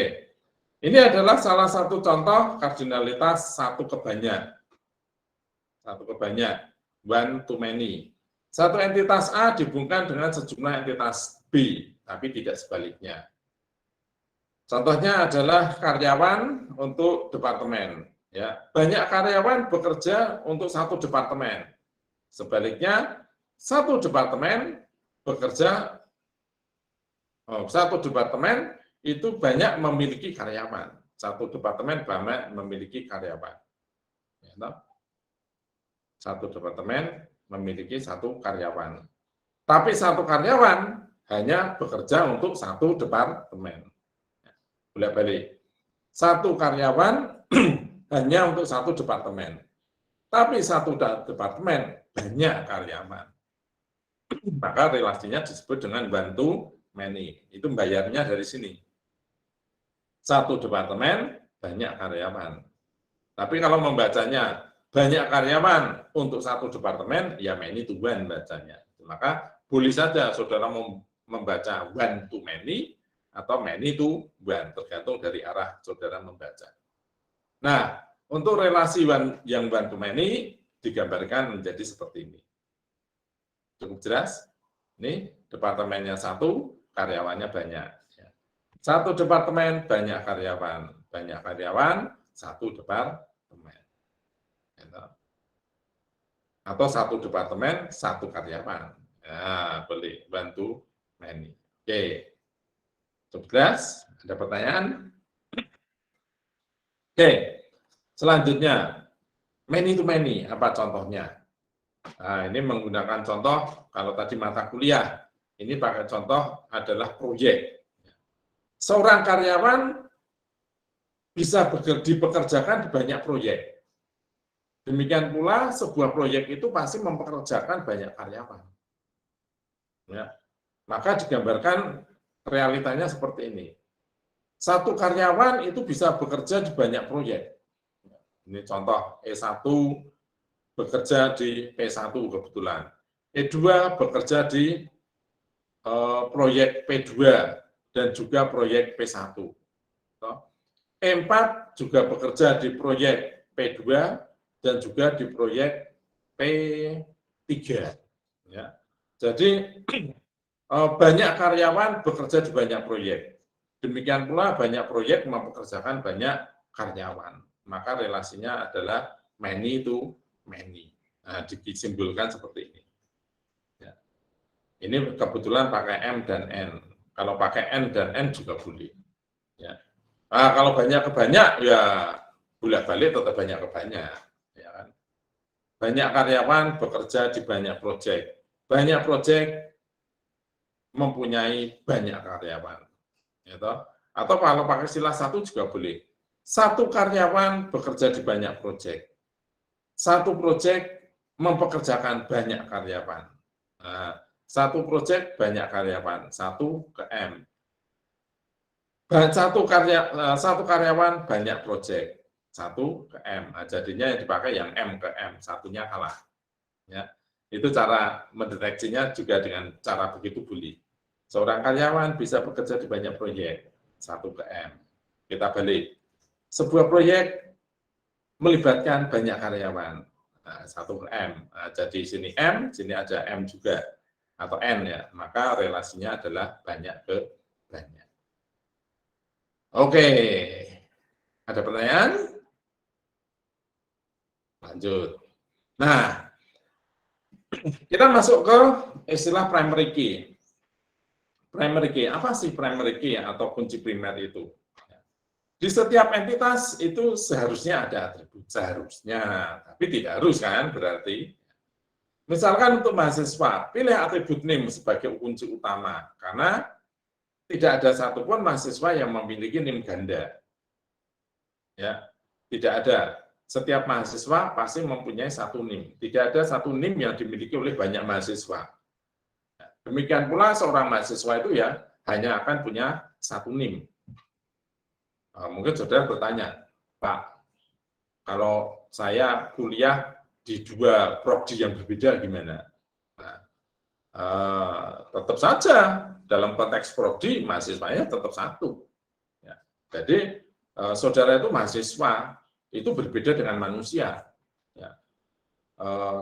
ini adalah salah satu contoh kardinalitas 1 ke banyak. 1 ke banyak, one to many. Satu entitas A dihubungkan dengan sejumlah entitas B, tapi tidak sebaliknya. Contohnya adalah karyawan untuk departemen. Ya, banyak karyawan bekerja untuk satu departemen. Sebaliknya, satu departemen bekerja, satu departemen itu banyak memiliki karyawan. Satu departemen banyak memiliki karyawan. Satu departemen memiliki satu karyawan. Tapi satu karyawan hanya bekerja untuk satu departemen. Bolak-balik. Satu karyawan hanya untuk satu departemen. Tapi satu departemen banyak karyawan. Maka relasinya disebut dengan one to many. Itu bayarnya dari sini. Satu departemen, banyak karyawan. Tapi kalau membacanya banyak karyawan untuk satu departemen, ya many to one bacanya. Maka boleh saja saudara membaca one to many atau many to one, tergantung dari arah saudara membaca. Nah, untuk relasi yang one to many digambarkan menjadi seperti ini. Cukup jelas? Ini departemennya satu, karyawannya banyak. Satu departemen, banyak karyawan. Banyak karyawan, satu departemen. Atau satu departemen, satu karyawan. Nah, boleh bantu Many. Oke. 11, ada pertanyaan? Oke, selanjutnya, many to many, apa contohnya? Nah, ini menggunakan contoh, kalau tadi mata kuliah, ini pakai contoh adalah proyek. Seorang karyawan bisa dipekerjakan di banyak proyek. Demikian pula sebuah proyek itu pasti mempekerjakan banyak karyawan. Ya. Maka digambarkan realitanya seperti ini. Satu karyawan itu bisa bekerja di banyak proyek. Ini contoh E1 bekerja di P1 kebetulan. E2 bekerja di proyek P2 dan juga proyek P1. E4 juga bekerja di proyek P2 dan juga di proyek P3. Ya. Jadi banyak karyawan bekerja di banyak proyek. Demikian pula banyak proyek mempekerjakan banyak karyawan. Maka relasinya adalah many to many. Nah, disimbolkan seperti ini. Ya. Ini kebetulan pakai M dan N. Kalau pakai N dan N juga boleh. Ya. Nah, kalau banyak ke banyak, ya bolak-balik tetap banyak ke banyak. Ya kan? Banyak karyawan bekerja di banyak proyek. Banyak proyek mempunyai banyak karyawan. Gitu. Atau kalau pakai istilah satu juga boleh. Satu karyawan bekerja di banyak proyek. Satu proyek mempekerjakan banyak karyawan. Nah, satu proyek banyak karyawan, satu ke M. Satu karyawan banyak proyek, satu ke M. Nah, jadinya yang dipakai yang M ke M, satunya kalah. Ya, itu cara mendeteksinya juga dengan cara begitu boleh. Seorang karyawan bisa bekerja di banyak proyek, satu ke M. Kita balik. Sebuah proyek melibatkan banyak karyawan, nah, satu ke M. Nah, jadi sini M, sini ada M juga, atau N ya. Maka relasinya adalah banyak ke banyak. Oke, ada pertanyaan? Lanjut. Nah, kita masuk ke istilah primary key. Primary key, apa sih primary key atau kunci primer itu? Di setiap entitas itu seharusnya ada atribut, seharusnya, tapi tidak harus kan berarti. Misalkan untuk mahasiswa, pilih atribut NIM sebagai kunci utama, karena tidak ada satupun mahasiswa yang memiliki NIM ganda. Ya, tidak ada. Setiap mahasiswa pasti mempunyai satu NIM. Tidak ada satu NIM yang dimiliki oleh banyak mahasiswa. Demikian pula seorang mahasiswa itu ya hanya akan punya satu NIM. Mungkin saudara bertanya, Pak, kalau saya kuliah di dua prodi yang berbeda gimana? Nah, tetap saja dalam konteks prodi mahasiswanya tetap satu. Ya, jadi saudara itu mahasiswa itu berbeda dengan manusia. Ya.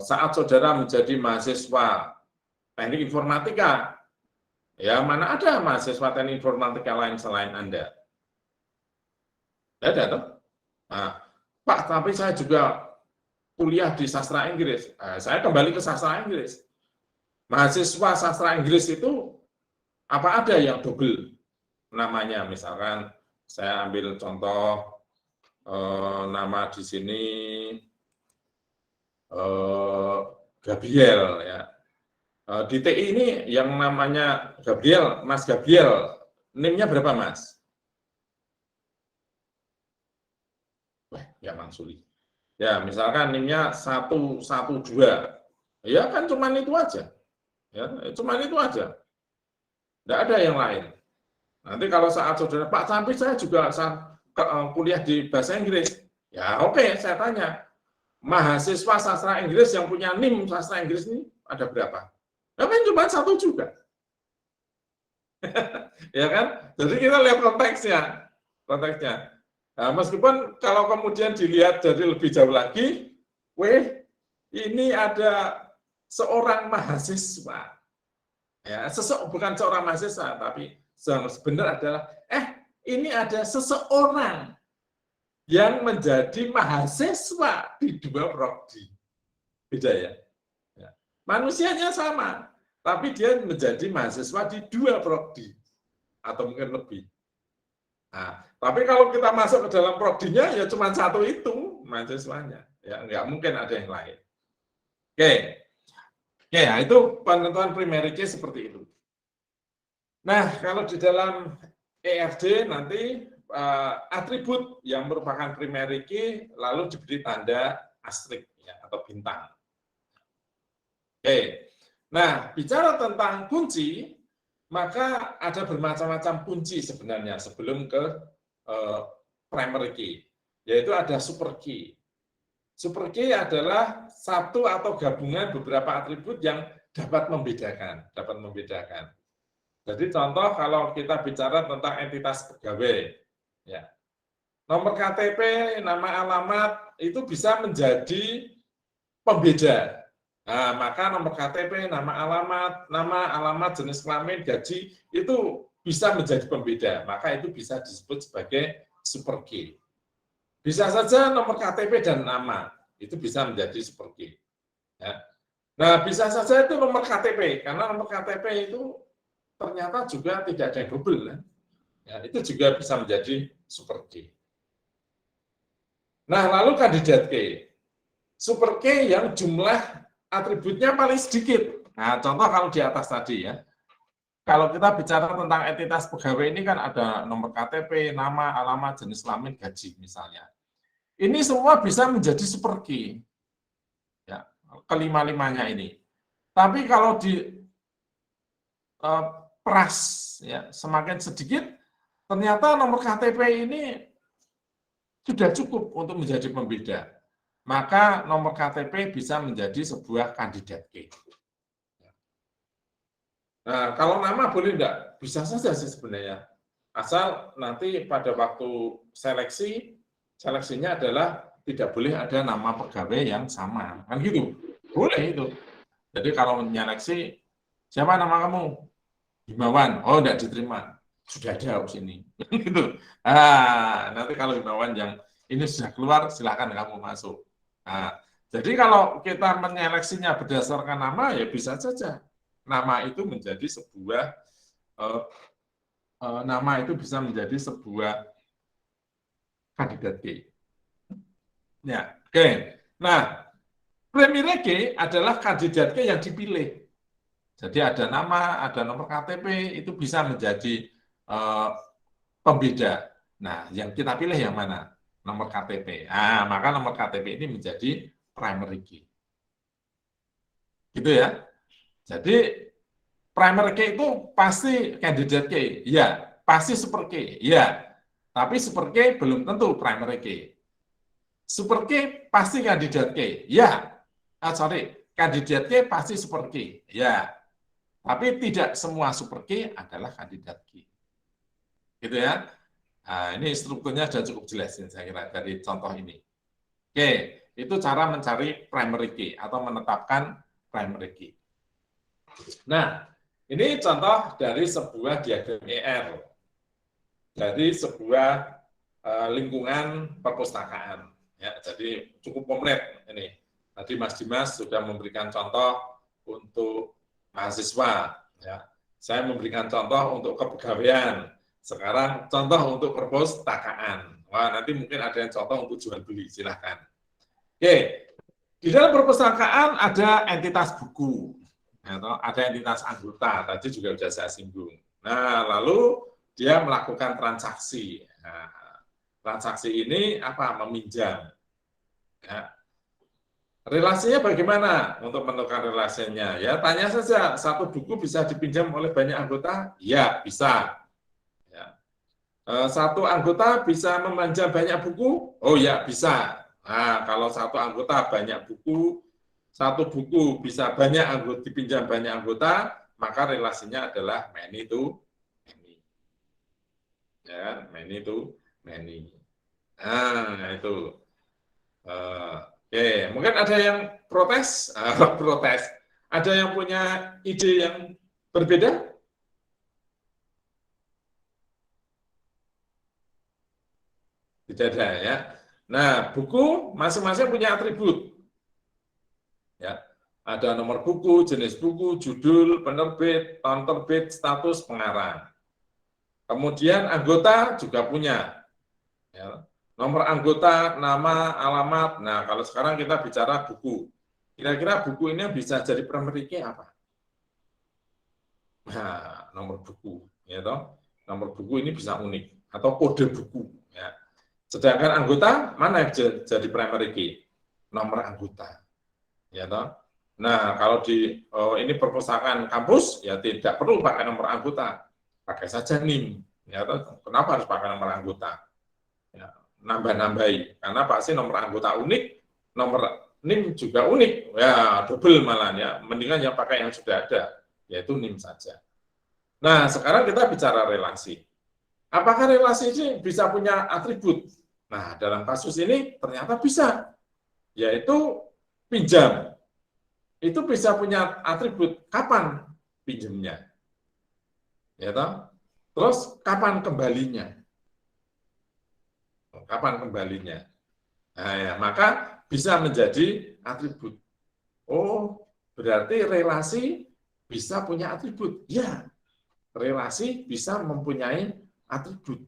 Saat saudara menjadi mahasiswa teknik informatika, ya mana ada mahasiswa teknik informatika lain selain Anda? Tidak ada toh? Nah, Pak, tapi saya juga kuliah di sastra Inggris. Nah, saya kembali ke sastra Inggris. Mahasiswa sastra Inggris itu apa ada yang double namanya? Misalkan saya ambil contoh nama di sini Gabriel ya. Di TI ini yang namanya Gabriel, Mas Gabriel, NIM-nya berapa Mas? Wah, ya Bang Suli. Ya, misalkan NIM-nya 112. Ya kan cuma itu aja. Ya, cuma itu aja. Tidak ada yang lain. Nanti kalau saat saudara, Pak, tapi saya juga kuliah di bahasa Inggris. Ya oke, saya tanya. Mahasiswa sastra Inggris yang punya NIM sastra Inggris ini ada berapa? Ya kan cuma satu juga. Ya kan? Jadi kita lihat konteksnya. Nah, meskipun kalau kemudian dilihat dari lebih jauh lagi, ini ada seorang mahasiswa. Ya, bukan seorang mahasiswa, tapi sebenarnya adalah ini ada seseorang yang menjadi mahasiswa di dua prodi. Beda ya. Manusianya sama, tapi dia menjadi mahasiswa di 2 prodi atau mungkin lebih. Nah, tapi kalau kita masuk ke dalam prodinya ya cuma 1 itu mahasiswanya, ya nggak mungkin ada yang lain. Oke, oke ya itu penentuan primary key seperti itu. Nah, kalau di dalam EFD nanti atribut yang merupakan primary key lalu diberi tanda asterisk ya, atau bintang. Oke, nah bicara tentang kunci, maka ada bermacam-macam kunci sebenarnya sebelum ke primary key, yaitu ada super key. Super key adalah satu atau gabungan beberapa atribut yang dapat membedakan. Jadi contoh kalau kita bicara tentang entitas pegawai, ya, nomor KTP, nama alamat itu bisa menjadi pembeda. Nah, maka nomor KTP, nama alamat, jenis kelamin, gaji itu bisa menjadi pembeda. Maka itu bisa disebut sebagai super key. Bisa saja nomor KTP dan nama itu bisa menjadi super key. Ya. Nah, bisa saja itu nomor KTP karena nomor KTP itu ternyata juga tidak ada yang double. Ya, itu juga bisa menjadi super key. Nah, lalu kandidat key. Super key yang jumlah atributnya paling sedikit. Nah, contoh kalau di atas tadi ya. Kalau kita bicara tentang entitas pegawai ini kan ada nomor KTP, nama, alamat, jenis kelamin, gaji misalnya. Ini semua bisa menjadi super key. Ya, kelima-limanya ini. Tapi kalau di peras ya semakin sedikit, ternyata nomor KTP ini sudah cukup untuk menjadi pembeda. Maka nomor KTP bisa menjadi sebuah kandidat key. Nah, kalau nama boleh enggak? Bisa saja sih sebenarnya. Asal nanti pada waktu seleksinya adalah tidak boleh ada nama pegawai yang sama. Kan gitu. Boleh itu. Jadi kalau menyeleksi, siapa nama kamu? Himawan. Oh, enggak diterima. Sudah ada di sini. Gitu. Ah, nanti kalau Himawan yang ini sudah keluar, silakan kamu masuk. Nah, jadi kalau kita menyeleksinya berdasarkan nama, ya bisa saja nama itu menjadi sebuah nama itu bisa menjadi sebuah kandidat key. Ya, oke. Nah, primary key adalah kandidat key yang dipilih. Jadi ada nama, ada nomor KTP, itu bisa menjadi pembeda. Nah, yang kita pilih yang mana? Nomor KTP. Nah, maka nomor KTP ini menjadi primary key. Gitu ya. Jadi primary key itu pasti candidate key, ya. Pasti super key, ya. Tapi super key belum tentu primary key. Super key pasti candidate key, ya. Candidate key pasti super key, ya. Tapi tidak semua super key adalah candidate key. Gitu ya. Nah, ini strukturnya sudah cukup jelas saya kira dari contoh ini. Oke, itu cara mencari primary key atau menetapkan primary key. Nah, ini contoh dari sebuah diagram ER, dari sebuah lingkungan perpustakaan. Ya, jadi cukup komplit ini. Tadi Mas Dimas sudah memberikan contoh untuk mahasiswa. Ya. Saya memberikan contoh untuk kepegawaian. Sekarang contoh untuk perpustakaan. Wah, nanti mungkin ada yang contoh untuk jual beli, silahkan. Oke, di dalam perpustakaan ada entitas buku. Ada entitas anggota, tadi juga sudah saya singgung. Nah, lalu dia melakukan transaksi. Nah, transaksi ini apa? Meminjam. Ya. Relasinya bagaimana untuk menentukan relasinya? Ya, tanya saja, satu buku bisa dipinjam oleh banyak anggota? Ya, bisa. Ya. Satu anggota bisa memanjam banyak buku? Oh ya, bisa. Nah, kalau satu anggota banyak buku, satu buku bisa banyak anggota dipinjam banyak anggota, maka relasinya adalah many to many. Ya, many to many. Nah, itu. Oke, mungkin ada yang protes, protes. Ada yang punya ide yang berbeda? Tidak ada ya. Nah, buku masing-masing punya atribut. Ya. Ada nomor buku, jenis buku, judul, penerbit, tahun terbit, status, pengarang. Kemudian anggota juga punya. Ya. Nomor anggota, nama, alamat. Nah, kalau sekarang kita bicara buku. Kira-kira buku ini bisa jadi primary key apa? Nah, nomor buku. Ya toh? Nomor buku ini bisa unik. Atau kode buku. Ya. Sedangkan anggota, mana yang jadi primary key? Nomor anggota. Ya toh? Nah, kalau di ini perpustakaan kampus, ya tidak perlu pakai nomor anggota, pakai saja NIM. Ya, kenapa harus pakai nomor anggota? Ya, nambah-nambahi, karena pasti nomor anggota unik, nomor NIM juga unik, ya double malah ya. Mendingan yang pakai yang sudah ada, yaitu NIM saja. Nah, sekarang kita bicara relasi. Apakah relasi ini bisa punya atribut? Nah, dalam kasus ini ternyata bisa, yaitu pinjam. Itu bisa punya atribut kapan pinjamnya, ya toh? Terus kapan kembalinya, nah, ya, maka bisa menjadi atribut. Oh, berarti relasi bisa punya atribut. Ya, relasi bisa mempunyai atribut.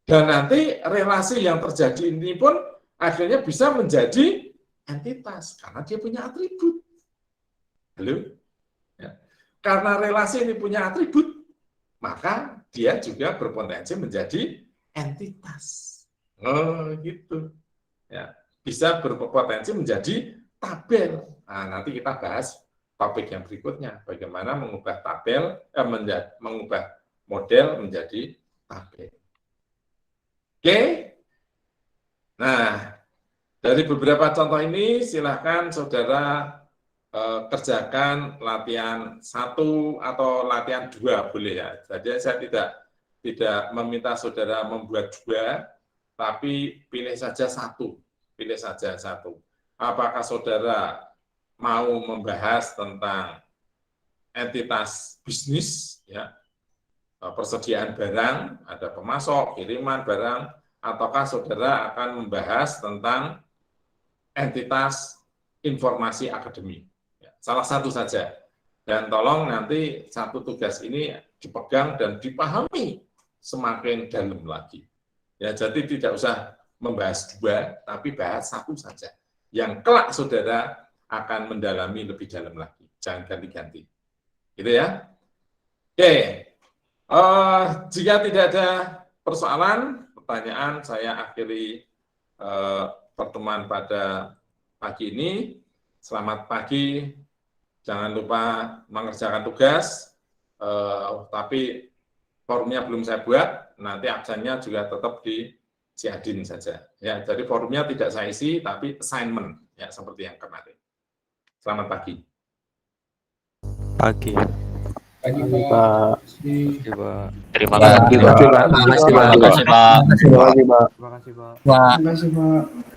Dan nanti relasi yang terjadi ini pun akhirnya bisa menjadi entitas karena dia punya atribut. Halo? Ya. Karena relasi ini punya atribut, maka dia juga berpotensi menjadi entitas. Oh, gitu. Ya, bisa berpotensi menjadi tabel. Nah, nanti kita bahas topik yang berikutnya, bagaimana mengubah tabel, mengubah model menjadi tabel. Oke? Nah, dari beberapa contoh ini, silakan saudara kerjakan latihan 1 atau latihan 2 boleh ya. Jadi saya tidak meminta saudara membuat 2, tapi pilih saja satu. Apakah saudara mau membahas tentang entitas bisnis, ya, persediaan barang, ada pemasok, kiriman barang, ataukah saudara akan membahas tentang entitas informasi akademik. Salah satu saja. Dan tolong nanti satu tugas ini dipegang dan dipahami semakin dalam lagi. Ya, jadi tidak usah membahas 2, tapi bahas satu saja. Yang kelak saudara akan mendalami lebih dalam lagi. Jangan ganti-ganti. Gitu ya. Oke. Jika tidak ada persoalan, pertanyaan, saya akhiri pertemuan pada pagi ini. Selamat pagi, jangan lupa mengerjakan tugas, tapi forumnya belum saya buat, nanti absennya juga tetap di Ciadin saja. Ya, jadi forumnya tidak saya isi, tapi assignment, ya seperti yang kemarin. Selamat pagi. Pagi. Pagi, Pak. Terima kasih, Pak. Terima kasih, Pak. Terima kasih, Pak. Terima kasih, Pak. Terima kasih, Pak. Terima kasih, Pak.